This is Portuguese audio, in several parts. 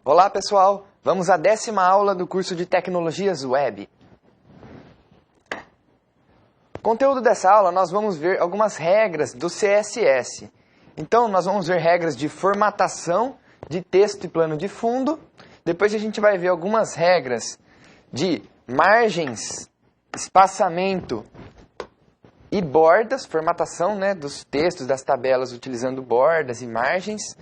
Olá pessoal, vamos à 10ª aula do curso de Tecnologias Web. Conteúdo dessa aula nós vamos ver algumas regras do CSS. Então nós vamos ver regras de formatação de texto e plano de fundo. Depois a gente vai ver algumas regras de margens, espaçamento e bordas, formatação dos textos, das tabelas utilizando bordas e margens.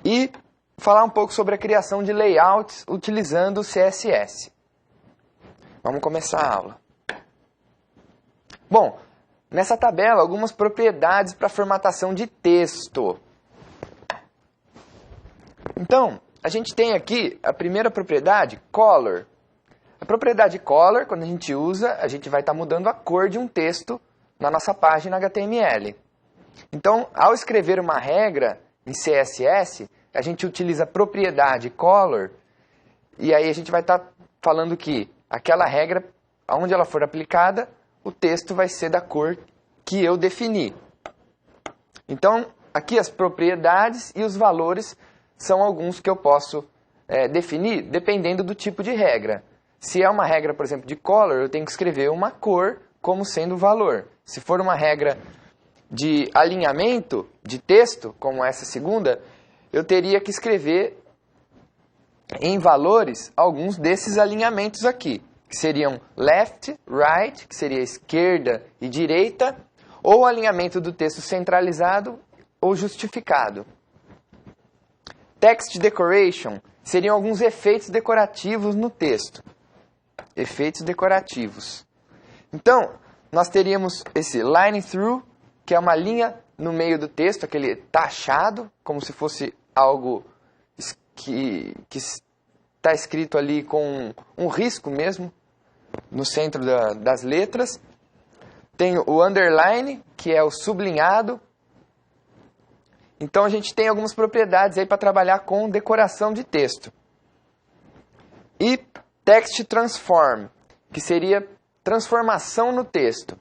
E falar um pouco sobre a criação de layouts utilizando o CSS. Vamos começar a aula. Bom, nessa tabela, algumas propriedades para formatação de texto. Então, a gente tem aqui a primeira propriedade, color. A propriedade color, quando a gente usa, a gente vai estar mudando a cor de um texto na nossa página HTML. Então, ao escrever uma regra em CSS, a gente utiliza a propriedade color, e aí a gente vai estar falando que aquela regra, onde ela for aplicada, o texto vai ser da cor que eu defini. Então, aqui as propriedades e os valores são alguns que eu posso definir dependendo do tipo de regra. Se é uma regra, por exemplo, de color, eu tenho que escrever uma cor como sendo o valor. Se for uma regra de alinhamento de texto, como essa segunda, eu teria que escrever em valores alguns desses alinhamentos aqui, que seriam left, right, que seria esquerda e direita, ou alinhamento do texto centralizado ou justificado. Text decoration seriam alguns efeitos decorativos no texto. Efeitos decorativos. Então, nós teríamos esse line through, que é uma linha no meio do texto, aquele taxado, como se fosse algo que está escrito ali com um risco mesmo, no centro das letras. Tem o underline, que é o sublinhado. Então a gente tem algumas propriedades aí para trabalhar com decoração de texto. E text transform, que seria transformação no texto.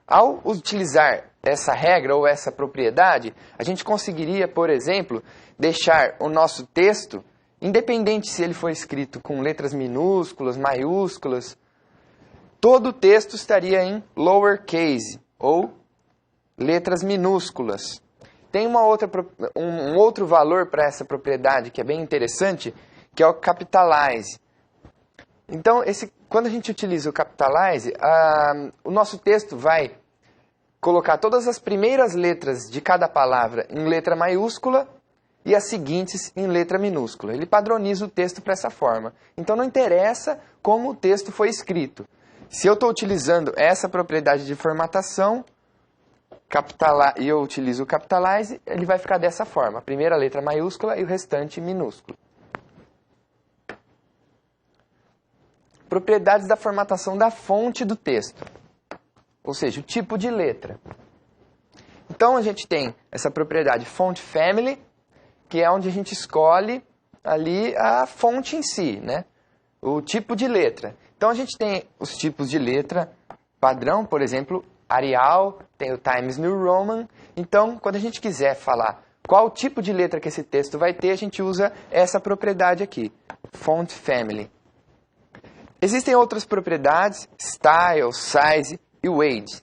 Ao utilizar essa regra ou essa propriedade, a gente conseguiria, por exemplo, deixar o nosso texto, independente se ele for escrito com letras minúsculas, maiúsculas, todo o texto estaria em lowercase, ou letras minúsculas. Tem um outro valor para essa propriedade que é bem interessante, que é o capitalize. Então, quando a gente utiliza o capitalize, o nosso texto vai colocar todas as primeiras letras de cada palavra em letra maiúscula e as seguintes em letra minúscula. Ele padroniza o texto para essa forma. Então não interessa como o texto foi escrito. Se eu estou utilizando essa propriedade de formatação e eu utilizo o capitalize, ele vai ficar dessa forma. A primeira letra maiúscula e o restante minúsculo. Propriedades da formatação da fonte do texto. Ou seja, o tipo de letra. Então a gente tem essa propriedade font family, que é onde a gente escolhe ali a fonte em si, o tipo de letra. Então a gente tem os tipos de letra padrão, por exemplo, Arial, tem o Times New Roman. Então, quando a gente quiser falar qual tipo de letra que esse texto vai ter, a gente usa essa propriedade aqui, font family. Existem outras propriedades, style, size e weight.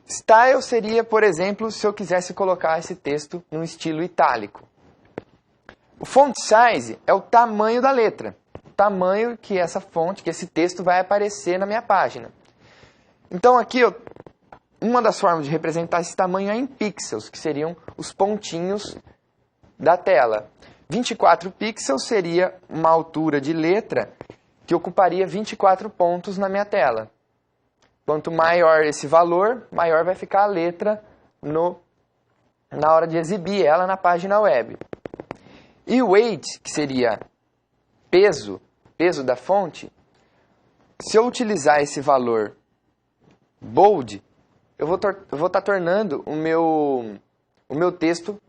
Style seria, por exemplo, se eu quisesse colocar esse texto num estilo itálico. O font size é o tamanho da letra, o tamanho que essa fonte, que esse texto vai aparecer na minha página. Então aqui, uma das formas de representar esse tamanho é em pixels, que seriam os pontinhos da tela. 24 pixels seria uma altura de letra que ocuparia 24 pontos na minha tela. Quanto maior esse valor, maior vai ficar a letra na hora de exibir ela na página web. E o weight, que seria peso da fonte, se eu utilizar esse valor bold, eu vou estar tornando o meu texto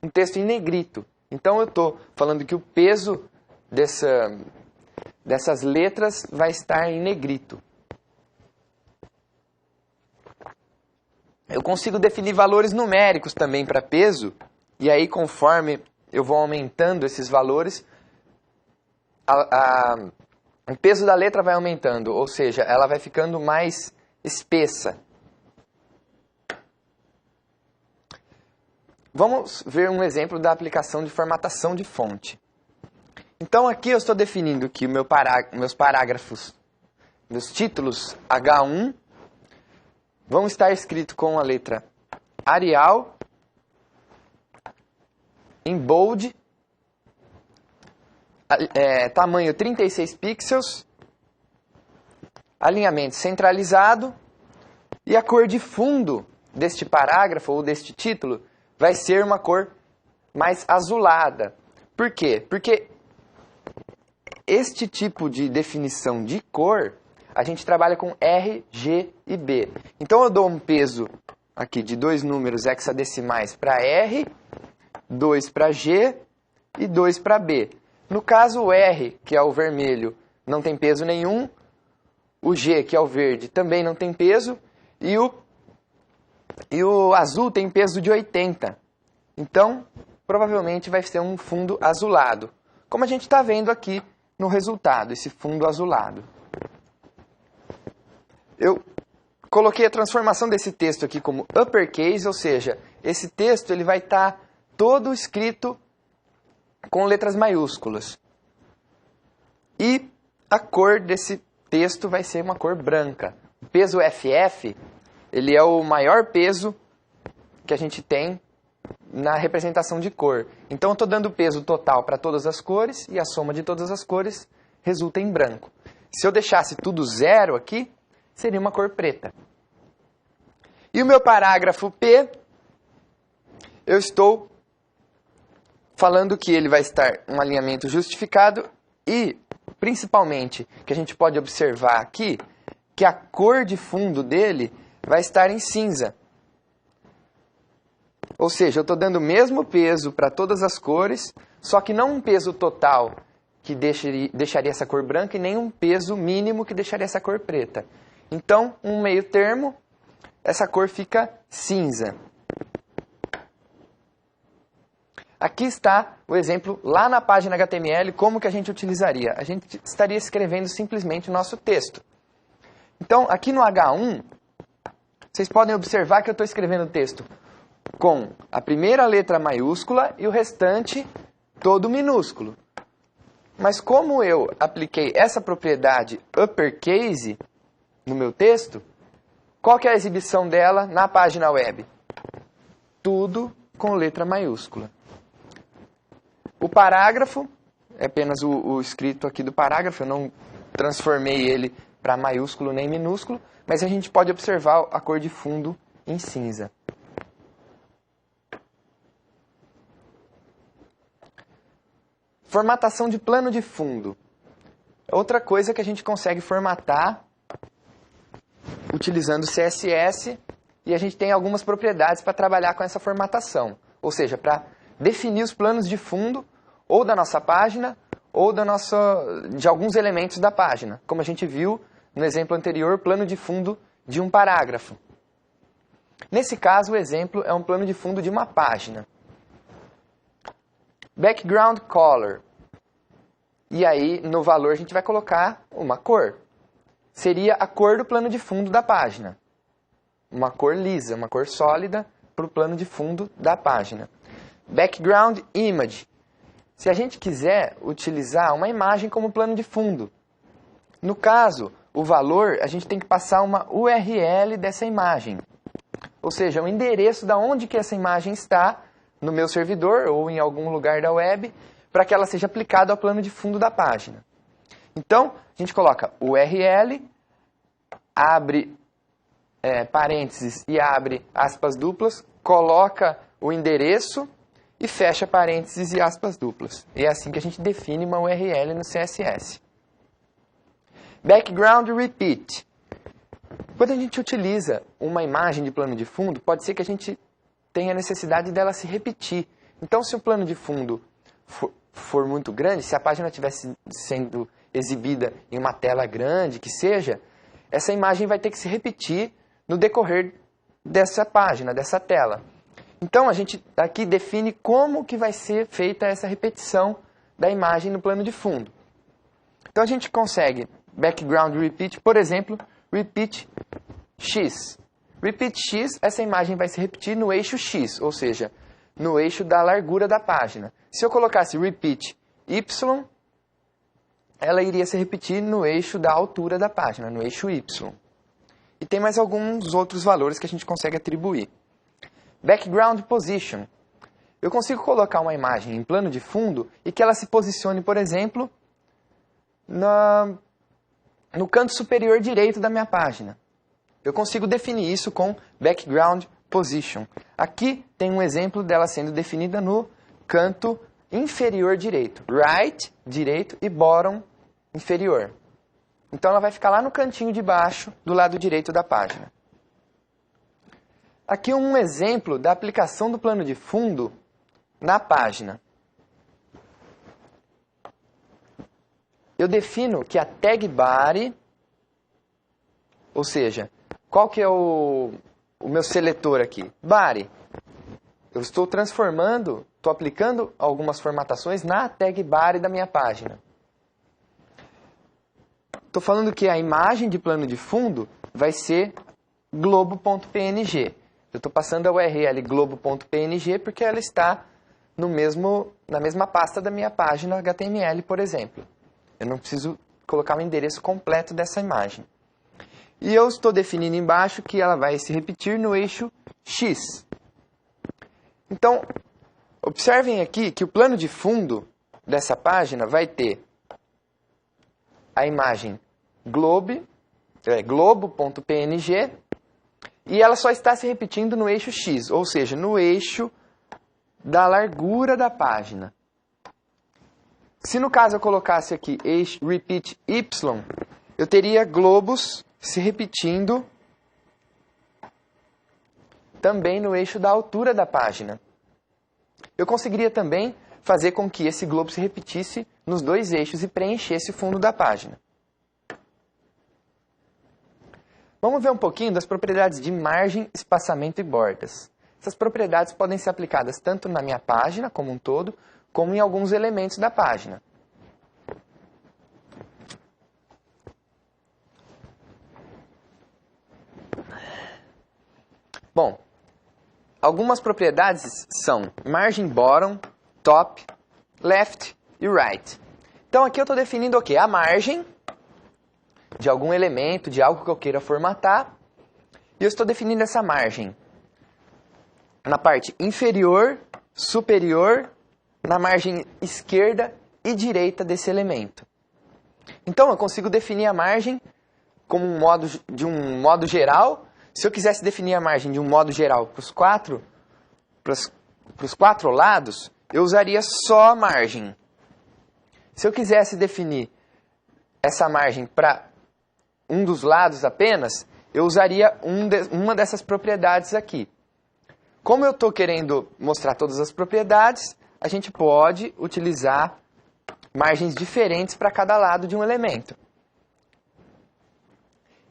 um texto em negrito. Então eu estou falando que o peso dessas letras vai estar em negrito. Eu consigo definir valores numéricos também para peso, e aí conforme eu vou aumentando esses valores, o peso da letra vai aumentando, ou seja, ela vai ficando mais espessa. Vamos ver um exemplo da aplicação de formatação de fonte. Então aqui eu estou definindo que meus parágrafos, meus títulos H1 vão estar escritos com a letra Arial, em bold, tamanho 36 pixels, alinhamento centralizado, e a cor de fundo deste parágrafo ou deste título vai ser uma cor mais azulada. Por quê? Porque este tipo de definição de cor, a gente trabalha com R, G e B. Então eu dou um peso aqui de 2 números hexadecimais para R, 2 para G e 2 para B. No caso, o R, que é o vermelho, não tem peso nenhum. O G, que é o verde, também não tem peso. E o azul tem peso de 80. Então, provavelmente vai ser um fundo azulado. Como a gente está vendo aqui no resultado, esse fundo azulado. Eu coloquei a transformação desse texto aqui como uppercase, ou seja, esse texto ele vai estar todo escrito com letras maiúsculas. E a cor desse texto vai ser uma cor branca. O peso FF, ele é o maior peso que a gente tem na representação de cor. Então eu estou dando peso total para todas as cores e a soma de todas as cores resulta em branco. Se eu deixasse tudo zero aqui, seria uma cor preta. E o meu parágrafo P, eu estou falando que ele vai estar um alinhamento justificado e, principalmente, que a gente pode observar aqui, que a cor de fundo dele vai estar em cinza. Ou seja, eu estou dando o mesmo peso para todas as cores, só que não um peso total que deixaria essa cor branca e nem um peso mínimo que deixaria essa cor preta. Então, um meio termo, essa cor fica cinza. Aqui está o exemplo lá na página HTML, como que a gente utilizaria. A gente estaria escrevendo simplesmente o nosso texto. Então, aqui no H1, vocês podem observar que eu estou escrevendo o texto com a primeira letra maiúscula e o restante todo minúsculo. Mas como eu apliquei essa propriedade uppercase no meu texto, qual que é a exibição dela na página web? Tudo com letra maiúscula. O parágrafo, é apenas o escrito aqui do parágrafo, eu não transformei ele para maiúsculo nem minúsculo, mas a gente pode observar a cor de fundo em cinza. Formatação de plano de fundo. Outra coisa que a gente consegue formatar utilizando CSS, e a gente tem algumas propriedades para trabalhar com essa formatação. Ou seja, para definir os planos de fundo ou da nossa página ou de alguns elementos da página. Como a gente viu no exemplo anterior, plano de fundo de um parágrafo. Nesse caso, o exemplo é um plano de fundo de uma página. Background color. E aí, no valor, a gente vai colocar uma cor. Seria a cor do plano de fundo da página. Uma cor lisa, uma cor sólida para o plano de fundo da página. Background image. Se a gente quiser utilizar uma imagem como plano de fundo. No caso, o valor, a gente tem que passar uma URL dessa imagem. Ou seja, o endereço de onde que essa imagem está no meu servidor ou em algum lugar da web, para que ela seja aplicada ao plano de fundo da página. Então, a gente coloca URL, abre parênteses e abre aspas duplas, coloca o endereço e fecha parênteses e aspas duplas. E é assim que a gente define uma URL no CSS. Background repeat. Quando a gente utiliza uma imagem de plano de fundo, pode ser que a gente tenha a necessidade dela se repetir. Então, se o plano de fundo for muito grande, se a página estiver sendo exibida em uma tela grande, que seja, essa imagem vai ter que se repetir no decorrer dessa página, dessa tela. Então, a gente aqui define como que vai ser feita essa repetição da imagem no plano de fundo. Então a gente consegue background repeat, por exemplo, repeat x. Repeat x, essa imagem vai se repetir no eixo x, ou seja, no eixo da largura da página. Se eu colocasse repeat y, ela iria se repetir no eixo da altura da página, no eixo y. E tem mais alguns outros valores que a gente consegue atribuir. Background position. Eu consigo colocar uma imagem em plano de fundo e que ela se posicione, por exemplo, no canto superior direito da minha página. Eu consigo definir isso com background position. Aqui tem um exemplo dela sendo definida no canto inferior direito. Right, direito, e bottom, inferior. Então ela vai ficar lá no cantinho de baixo, do lado direito da página. Aqui um exemplo da aplicação do plano de fundo na página. Eu defino que a tag body, ou seja, qual que é o meu seletor aqui? Body. Eu estou transformando, estou aplicando algumas formatações na tag body da minha página. Estou falando que a imagem de plano de fundo vai ser globo.png. Eu estou passando a URL globo.png porque ela está na mesma pasta da minha página HTML, por exemplo. Eu não preciso colocar o endereço completo dessa imagem. E eu estou definindo embaixo que ela vai se repetir no eixo X. Então, observem aqui que o plano de fundo dessa página vai ter a imagem globo.png e ela só está se repetindo no eixo X, ou seja, no eixo da largura da página. Se no caso eu colocasse aqui eixo repeat Y, eu teria globos se repetindo também no eixo da altura da página. Eu conseguiria também fazer com que esse globo se repetisse nos dois eixos e preenchesse o fundo da página. Vamos ver um pouquinho das propriedades de margem, espaçamento e bordas. Essas propriedades podem ser aplicadas tanto na minha página como um todo, como em alguns elementos da página. Bom, algumas propriedades são margin bottom, top, left e right. Então aqui eu estou definindo o quê? A margem de algum elemento, de algo que eu queira formatar. E eu estou definindo essa margem na parte inferior, superior, na margem esquerda e direita desse elemento. Então eu consigo definir a margem como de um modo geral. Se eu quisesse definir a margem de um modo geral para os quatro lados, eu usaria só a margem. Se eu quisesse definir essa margem para um dos lados apenas, eu usaria uma dessas propriedades aqui. Como eu estou querendo mostrar todas as propriedades, a gente pode utilizar margens diferentes para cada lado de um elemento.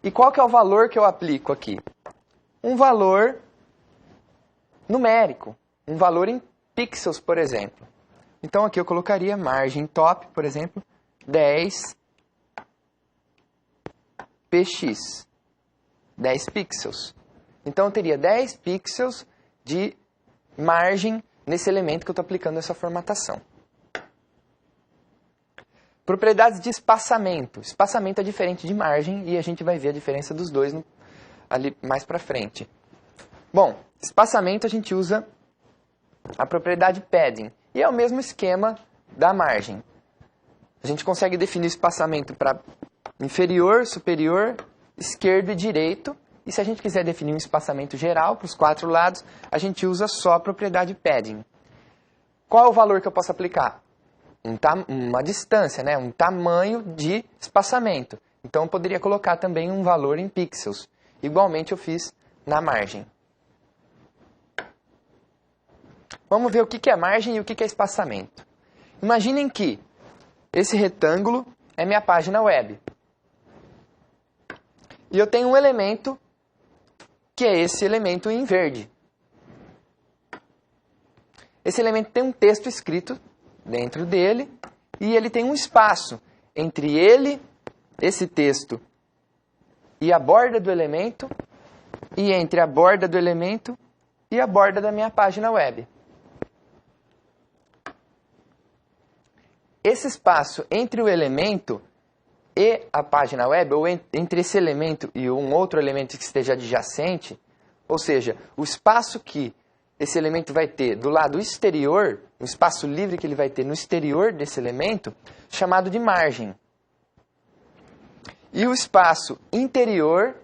E qual que é o valor que eu aplico aqui? Um valor numérico, um valor em pixels, por exemplo. Então aqui eu colocaria margem top, por exemplo, 10 px, 10 pixels. Então eu teria 10 pixels de margem nesse elemento que eu estou aplicando essa formatação. Propriedades de espaçamento. Espaçamento é diferente de margem e a gente vai ver a diferença dos dois ali mais para frente. Bom, espaçamento a gente usa a propriedade padding e é o mesmo esquema da margem. A gente consegue definir espaçamento para inferior, superior, esquerdo e direito. E se a gente quiser definir um espaçamento geral para os quatro lados, a gente usa só a propriedade padding. Qual é o valor que eu posso aplicar? Uma distância, né? Um tamanho de espaçamento. Então eu poderia colocar também um valor em pixels. Igualmente eu fiz na margem. Vamos ver o que é margem e o que é espaçamento. Imaginem que esse retângulo é minha página web. E eu tenho um elemento que é esse elemento em verde. Esse elemento tem um texto escrito dentro dele e ele tem um espaço. entre ele, esse texto, e a borda do elemento, e entre a borda do elemento e a borda da minha página web. Esse espaço entre o elemento e a página web, ou entre esse elemento e um outro elemento que esteja adjacente, ou seja, o espaço que esse elemento vai ter do lado exterior, o espaço livre que ele vai ter no exterior desse elemento, chamado de margem. E o espaço interior,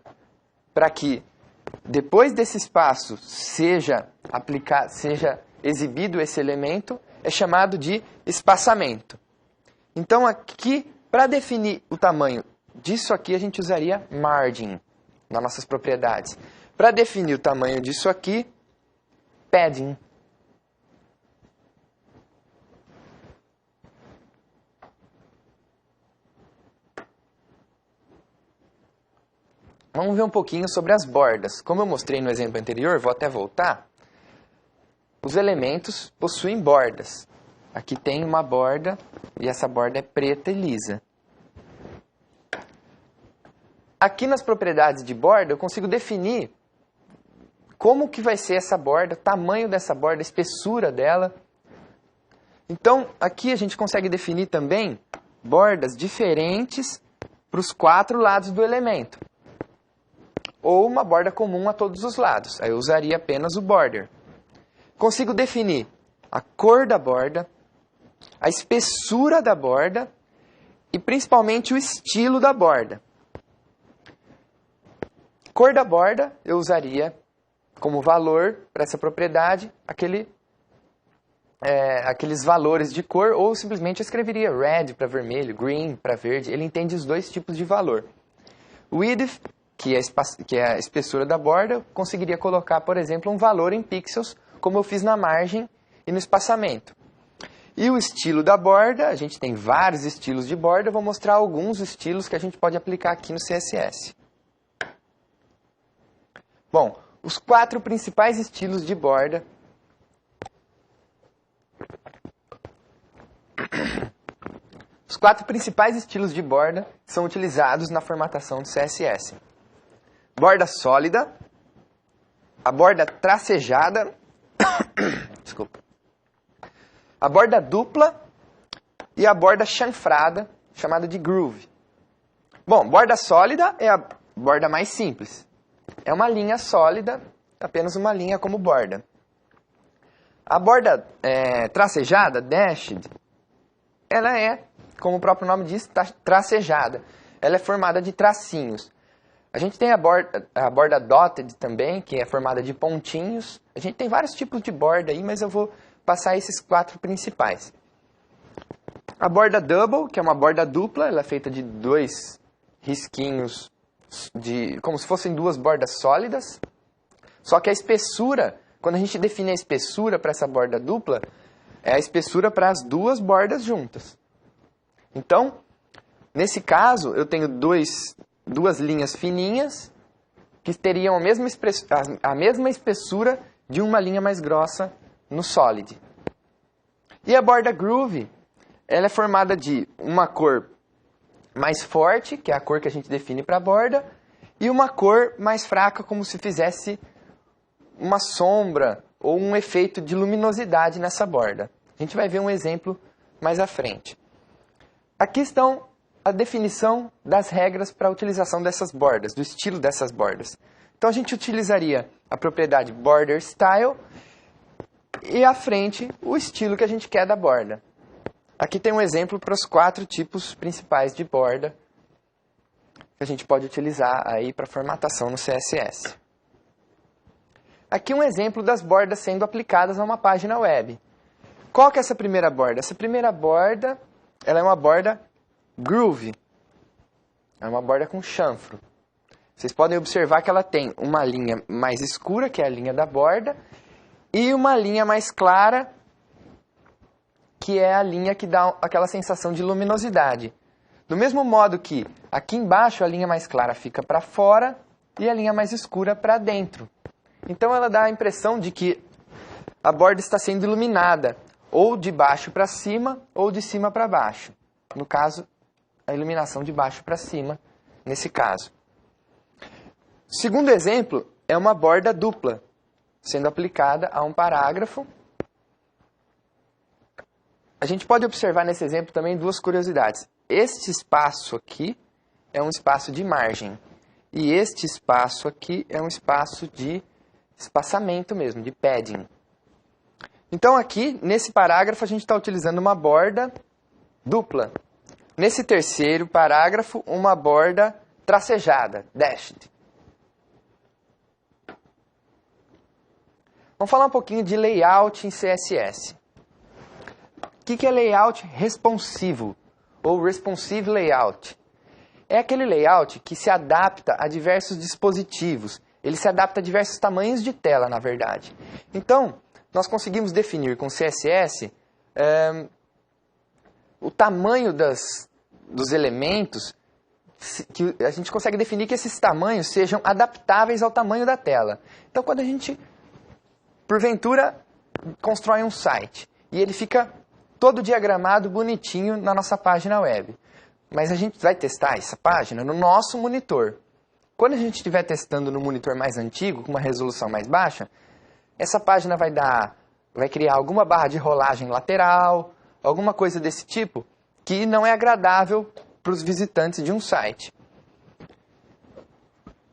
para que depois desse espaço seja exibido esse elemento, é chamado de espaçamento. Então aqui, para definir o tamanho disso aqui, a gente usaria margin nas nossas propriedades. Para definir o tamanho disso aqui, padding. Vamos ver um pouquinho sobre as bordas. Como eu mostrei no exemplo anterior, vou até voltar. Os elementos possuem bordas. Aqui tem uma borda e essa borda é preta e lisa. Aqui nas propriedades de borda eu consigo definir como que vai ser essa borda, o tamanho dessa borda, a espessura dela. Então aqui a gente consegue definir também bordas diferentes para os 4 lados do elemento. Ou uma borda comum a todos os lados. Aí eu usaria apenas o border. Consigo definir a cor da borda, a espessura da borda e principalmente o estilo da borda. Cor da borda eu usaria como valor para essa propriedade aqueles valores de cor, ou simplesmente eu escreveria red para vermelho, green para verde. Ele entende os dois tipos de valor. Width, que é a espessura da borda, eu conseguiria colocar, por exemplo, um valor em pixels, como eu fiz na margem e no espaçamento. E o estilo da borda, a gente tem vários estilos de borda, eu vou mostrar alguns estilos que a gente pode aplicar aqui no CSS. Bom, os 4 principais estilos de borda. Os 4 principais estilos de borda são utilizados na formatação do CSS. Borda sólida, a borda tracejada, desculpa, a borda dupla e a borda chanfrada, chamada de groove. Bom, borda sólida é a borda mais simples. É uma linha sólida, apenas uma linha como borda. A borda tracejada, dashed, ela é, como o próprio nome diz, tracejada. Ela é formada de tracinhos. A gente tem a borda dotted também, que é formada de pontinhos. A gente tem vários tipos de borda aí, mas eu vou passar esses 4 principais. A borda double, que é uma borda dupla, ela é feita de 2 risquinhos, como se fossem 2 bordas sólidas. Só que a espessura, quando a gente define a espessura para essa borda dupla, é a espessura para as 2 bordas juntas. Então, nesse caso, eu tenho 2 linhas fininhas que teriam a mesma espessura de uma linha mais grossa no solid. E a borda groove, ela é formada de uma cor mais forte, que é a cor que a gente define para a borda, e uma cor mais fraca, como se fizesse uma sombra ou um efeito de luminosidade nessa borda. A gente vai ver um exemplo mais à frente. Aqui estão a definição das regras para a utilização dessas bordas, do estilo dessas bordas. Então a gente utilizaria a propriedade border style e à frente o estilo que a gente quer da borda. Aqui tem um exemplo para os 4 tipos principais de borda que a gente pode utilizar aí para formatação no CSS. Aqui um exemplo das bordas sendo aplicadas a uma página web. Qual que é essa primeira borda? Essa primeira borda, ela é uma borda groove. É uma borda com chanfro. Vocês podem observar que ela tem uma linha mais escura, que é a linha da borda, e uma linha mais clara, que é a linha que dá aquela sensação de luminosidade. Do mesmo modo que aqui embaixo a linha mais clara fica para fora e a linha mais escura para dentro. Então ela dá a impressão de que a borda está sendo iluminada, ou de baixo para cima, ou de cima para baixo. No caso, a iluminação de baixo para cima, nesse caso. O segundo exemplo é uma borda dupla, sendo aplicada a um parágrafo. A gente pode observar nesse exemplo também duas curiosidades. Este espaço aqui é um espaço de margem. E este espaço aqui é um espaço de espaçamento mesmo, de padding. Então aqui, nesse parágrafo, a gente está utilizando uma borda dupla. Nesse terceiro parágrafo, uma borda tracejada, dashed. Vamos falar um pouquinho de layout em CSS. O que é layout responsivo, ou responsive layout? É aquele layout que se adapta a diversos dispositivos. Ele se adapta a diversos tamanhos de tela, na verdade. Então, nós conseguimos definir com CSS o tamanho dos elementos, que a gente consegue definir que esses tamanhos sejam adaptáveis ao tamanho da tela. Então, quando a gente, porventura, constrói um site e ele fica todo diagramado, bonitinho na nossa página web. Mas a gente vai testar essa página no nosso monitor. Quando a gente estiver testando no monitor mais antigo, com uma resolução mais baixa, essa página vai criar alguma barra de rolagem lateral, alguma coisa desse tipo, que não é agradável para os visitantes de um site.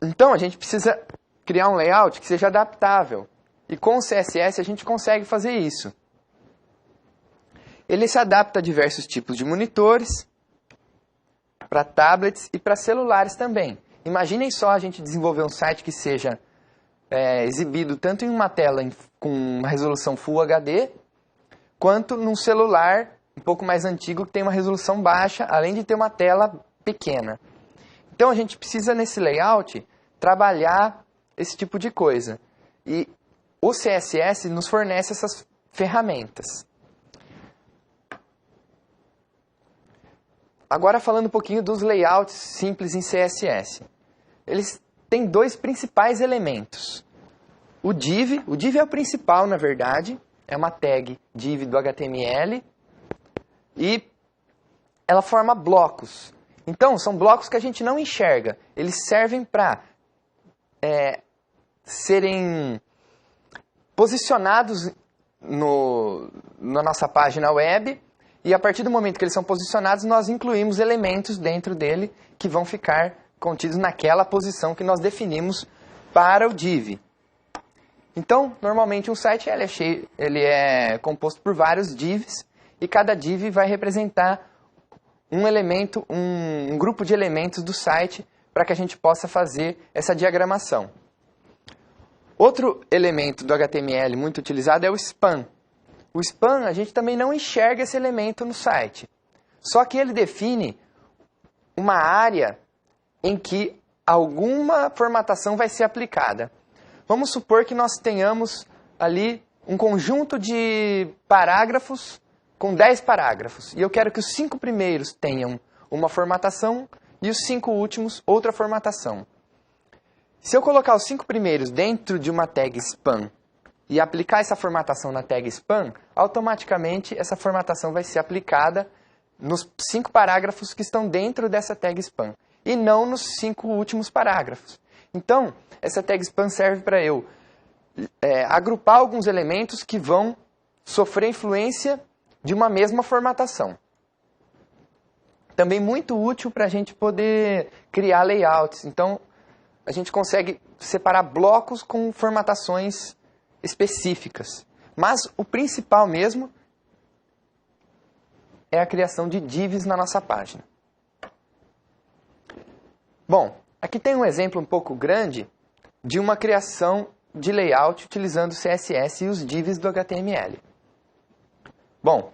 Então, a gente precisa criar um layout que seja adaptável. E com o CSS a gente consegue fazer isso. Ele se adapta a diversos tipos de monitores, para tablets e para celulares também. Imaginem só a gente desenvolver um site que seja exibido tanto em uma tela com uma resolução Full HD, quanto num celular um pouco mais antigo que tem uma resolução baixa, além de ter uma tela pequena. Então a gente precisa nesse layout trabalhar esse tipo de coisa. E o CSS nos fornece essas ferramentas. Agora falando um pouquinho dos layouts simples em CSS. Eles têm dois principais elementos. O div é o principal, na verdade. É uma tag div do HTML. E ela forma blocos. Então, são blocos que a gente não enxerga. Eles servem para serem posicionados na nossa página web. E a partir do momento que eles são posicionados, nós incluímos elementos dentro dele que vão ficar contidos naquela posição que nós definimos para o div. Então, normalmente um site ele é composto por vários divs e cada div vai representar um elemento, um grupo de elementos do site para que a gente possa fazer essa diagramação. Outro elemento do HTML muito utilizado é o span. O span, a gente também não enxerga esse elemento no site. Só que ele define uma área em que alguma formatação vai ser aplicada. Vamos supor que nós tenhamos ali um conjunto de parágrafos com 10 parágrafos. E eu quero que os 5 primeiros tenham uma formatação e os 5 últimos outra formatação. Se eu colocar os 5 primeiros dentro de uma tag span e aplicar essa formatação na tag span, automaticamente essa formatação vai ser aplicada nos 5 parágrafos que estão dentro dessa tag span, e não nos 5 últimos parágrafos. Então, essa tag span serve para eu agrupar alguns elementos que vão sofrer influência de uma mesma formatação. Também muito útil para a gente poder criar layouts. Então, a gente consegue separar blocos com formatações específicas. Mas o principal mesmo é a criação de divs na nossa página. Bom, aqui tem um exemplo um pouco grande de uma criação de layout utilizando o CSS e os divs do HTML. Bom,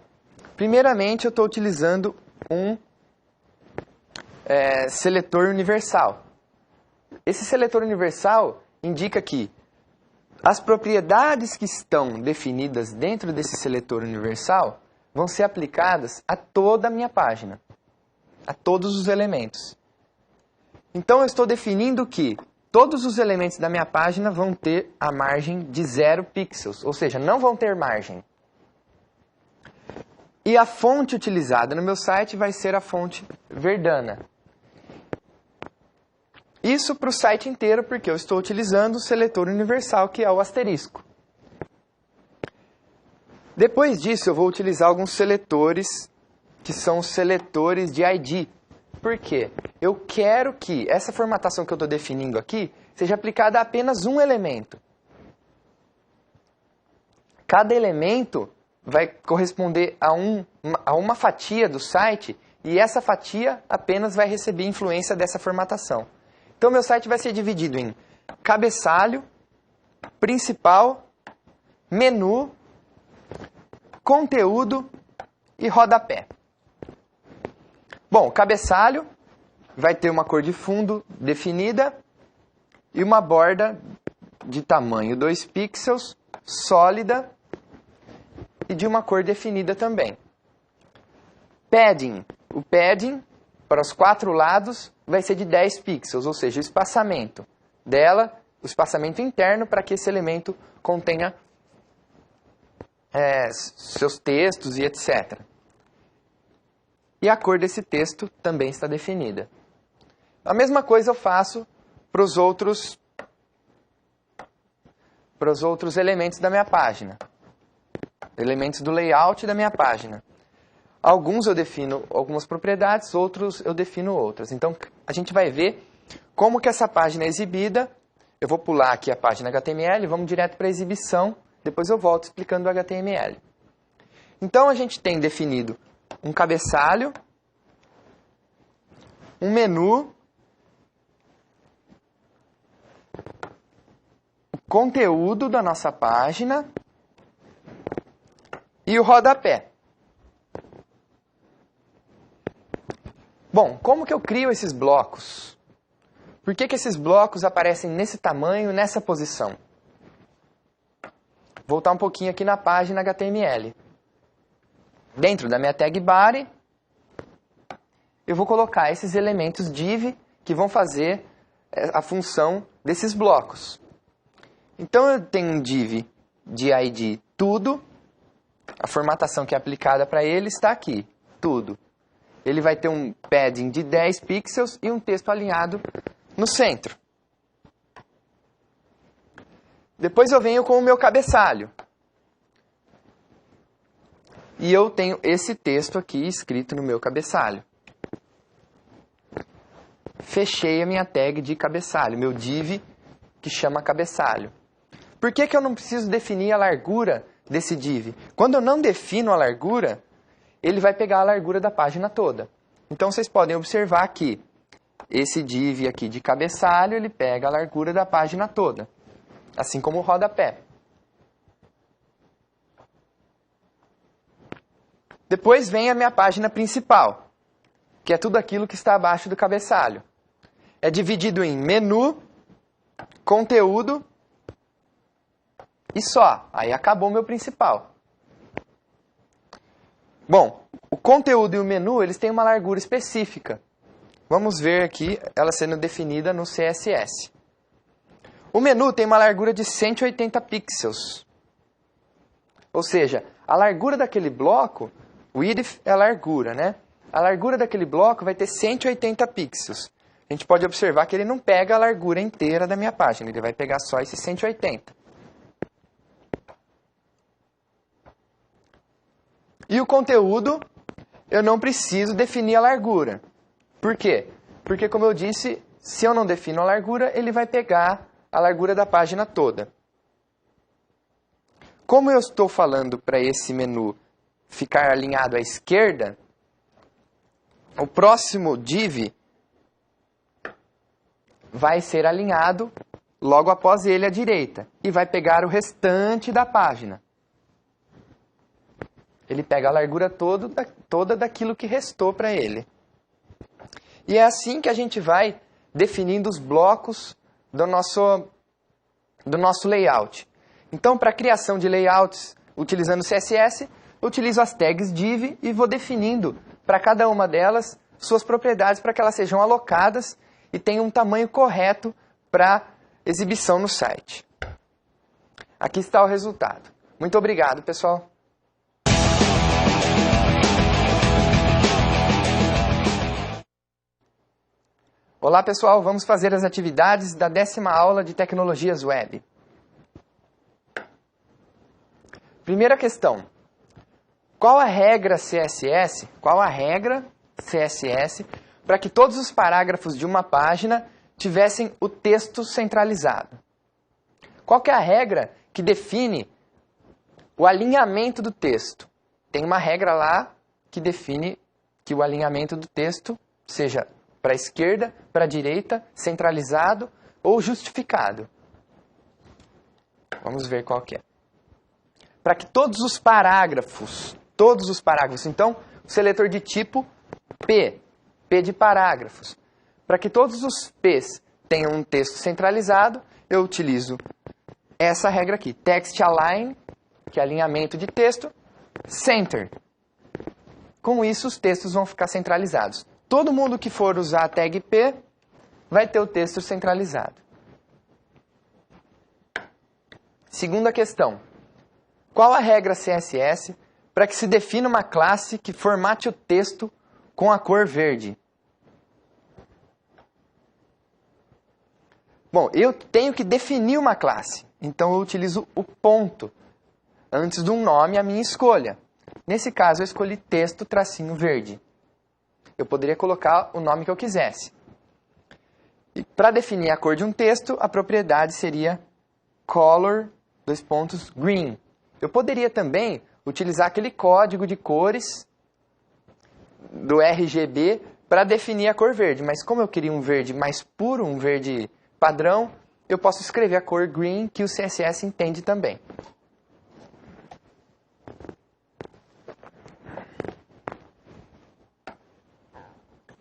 primeiramente eu estou utilizando um seletor universal. Esse seletor universal indica que as propriedades que estão definidas dentro desse seletor universal vão ser aplicadas a toda a minha página, a todos os elementos. Então eu estou definindo que todos os elementos da minha página vão ter a margem de 0 pixels, ou seja, não vão ter margem. E a fonte utilizada no meu site vai ser a fonte Verdana. Isso para o site inteiro, porque eu estou utilizando o seletor universal, que é o asterisco. Depois disso, eu vou utilizar alguns seletores, que são os seletores de ID. Por quê? Eu quero que essa formatação que eu estou definindo aqui seja aplicada a apenas um elemento. Cada elemento vai corresponder a uma fatia do site, e essa fatia apenas vai receber influência dessa formatação. Então, meu site vai ser dividido em cabeçalho, principal, menu, conteúdo e rodapé. Bom, cabeçalho vai ter uma cor de fundo definida e uma borda de tamanho 2 pixels, sólida e de uma cor definida também. Padding. O padding, para os 4 lados, vai ser de 10 pixels, ou seja, o espaçamento dela, o espaçamento interno para que esse elemento contenha seus textos e etc. E a cor desse texto também está definida. A mesma coisa eu faço para os outros elementos da minha página. Elementos do layout da minha página. Alguns eu defino algumas propriedades, outros eu defino outras. Então, a gente vai ver como que essa página é exibida. Eu vou pular aqui a página HTML, vamos direto para a exibição. Depois eu volto explicando o HTML. Então, a gente tem definido um cabeçalho, um menu, o conteúdo da nossa página e o rodapé. Bom, como que eu crio esses blocos? Por que esses blocos aparecem nesse tamanho, nessa posição? Voltar um pouquinho aqui na página HTML. Dentro da minha tag body, eu vou colocar esses elementos div que vão fazer a função desses blocos. Então, eu tenho um div de ID tudo, a formatação que é aplicada para ele está aqui, tudo. Ele vai ter um padding de 10 pixels e um texto alinhado no centro. Depois eu venho com o meu cabeçalho. E eu tenho esse texto aqui escrito no meu cabeçalho. Fechei a minha tag de cabeçalho, meu div que chama cabeçalho. Por que eu não preciso definir a largura desse div? Quando eu não defino a largura, ele vai pegar a largura da página toda. Então, vocês podem observar que esse div aqui de cabeçalho, ele pega a largura da página toda. Assim como o rodapé. Depois vem a minha página principal, que é tudo aquilo que está abaixo do cabeçalho. É dividido em menu, conteúdo e só. Aí acabou o meu principal. Bom, o conteúdo e o menu, eles têm uma largura específica. Vamos ver aqui ela sendo definida no CSS. O menu tem uma largura de 180 pixels. Ou seja, a largura daquele bloco, width é a largura, né? A largura daquele bloco vai ter 180 pixels. A gente pode observar que ele não pega a largura inteira da minha página, ele vai pegar só esses 180. E o conteúdo, eu não preciso definir a largura. Por quê? Porque, como eu disse, se eu não defino a largura, ele vai pegar a largura da página toda. Como eu estou falando para esse menu ficar alinhado à esquerda, o próximo div vai ser alinhado logo após ele à direita e vai pegar o restante da página. Ele pega a largura toda daquilo que restou para ele. E é assim que a gente vai definindo os blocos do nosso layout. Então, para a criação de layouts utilizando CSS, eu utilizo as tags div e vou definindo para cada uma delas suas propriedades para que elas sejam alocadas e tenham um tamanho correto para exibição no site. Aqui está o resultado. Muito obrigado, pessoal. Olá pessoal, vamos fazer as atividades da 10ª aula de Tecnologias Web. Primeira questão. Qual a regra CSS para que todos os parágrafos de uma página tivessem o texto centralizado? Qual que é a regra que define o alinhamento do texto? Tem uma regra lá que define que o alinhamento do texto seja para a esquerda, para a direita, centralizado ou justificado. Vamos ver qual que é. Para que todos os parágrafos, então, o seletor de tipo P de parágrafos. Para que todos os P's tenham um texto centralizado, eu utilizo essa regra aqui, text align, que é alinhamento de texto, center. Com isso, os textos vão ficar centralizados. Todo mundo que for usar a tag P vai ter o texto centralizado. Segunda questão. Qual a regra CSS para que se defina uma classe que formate o texto com a cor verde? Bom, eu tenho que definir uma classe, então eu utilizo o ponto antes de um nome à minha escolha. Nesse caso, eu escolhi texto tracinho verde. Eu poderia colocar o nome que eu quisesse. E para definir a cor de um texto, a propriedade seria color, green. Eu poderia também utilizar aquele código de cores do RGB para definir a cor verde. Mas como eu queria um verde mais puro, um verde padrão, eu posso escrever a cor green, que o CSS entende também.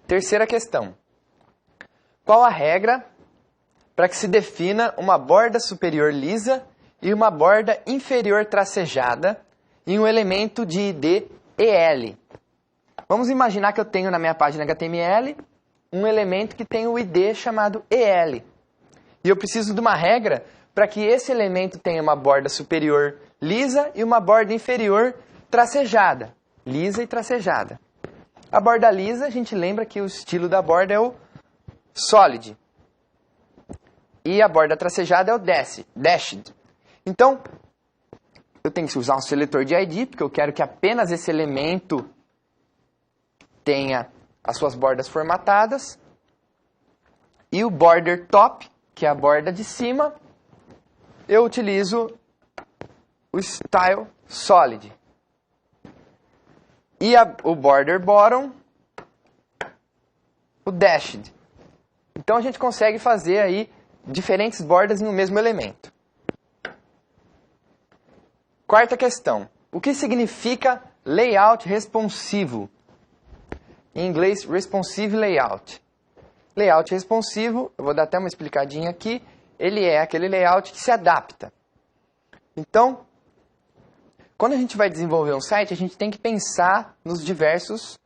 Terceira questão. Qual a regra para que se defina uma borda superior lisa e uma borda inferior tracejada em um elemento de ID EL? Vamos imaginar que eu tenho na minha página HTML um elemento que tem o ID chamado EL. E eu preciso de uma regra para que esse elemento tenha uma borda superior lisa e uma borda inferior tracejada. Lisa e tracejada. A borda lisa, a gente lembra que o estilo da borda é o solid. E a borda tracejada é o dashed. Então, eu tenho que usar um seletor de ID, porque eu quero que apenas esse elemento tenha as suas bordas formatadas. E o border top, que é a borda de cima, eu utilizo o style solid. E o border bottom, o dashed. Então a gente consegue fazer aí diferentes bordas no mesmo elemento. Quarta questão. O que significa layout responsivo? Em inglês, responsive layout. Layout responsivo, eu vou dar até uma explicadinha aqui, ele é aquele layout que se adapta. Então, quando a gente vai desenvolver um site, a gente tem que pensar nos diversos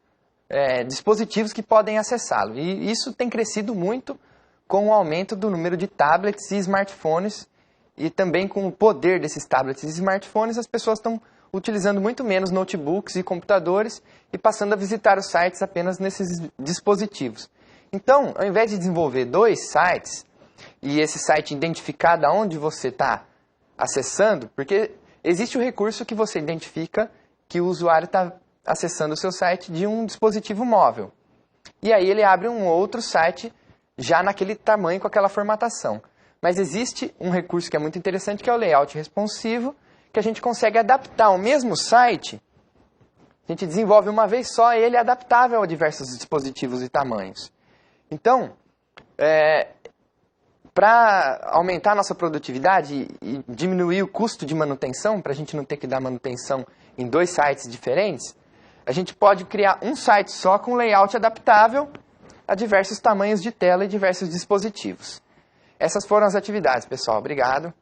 dispositivos que podem acessá-lo. E isso tem crescido muito com o aumento do número de tablets e smartphones. E também com o poder desses tablets e smartphones, as pessoas estão utilizando muito menos notebooks e computadores e passando a visitar os sites apenas nesses dispositivos. Então, ao invés de desenvolver 2 sites, e esse site identificar de onde você está acessando, porque existe o recurso que você identifica que o usuário está acessando o seu site de um dispositivo móvel. E aí ele abre um outro site já naquele tamanho, com aquela formatação. Mas existe um recurso que é muito interessante, que é o layout responsivo, que a gente consegue adaptar o mesmo site. A gente desenvolve uma vez só e ele é adaptável a diversos dispositivos e tamanhos. Então, para aumentar a nossa produtividade e diminuir o custo de manutenção, para a gente não ter que dar manutenção em 2 sites diferentes, a gente pode criar um site só com layout adaptável a diversos tamanhos de tela e diversos dispositivos. Essas foram as atividades, pessoal. Obrigado.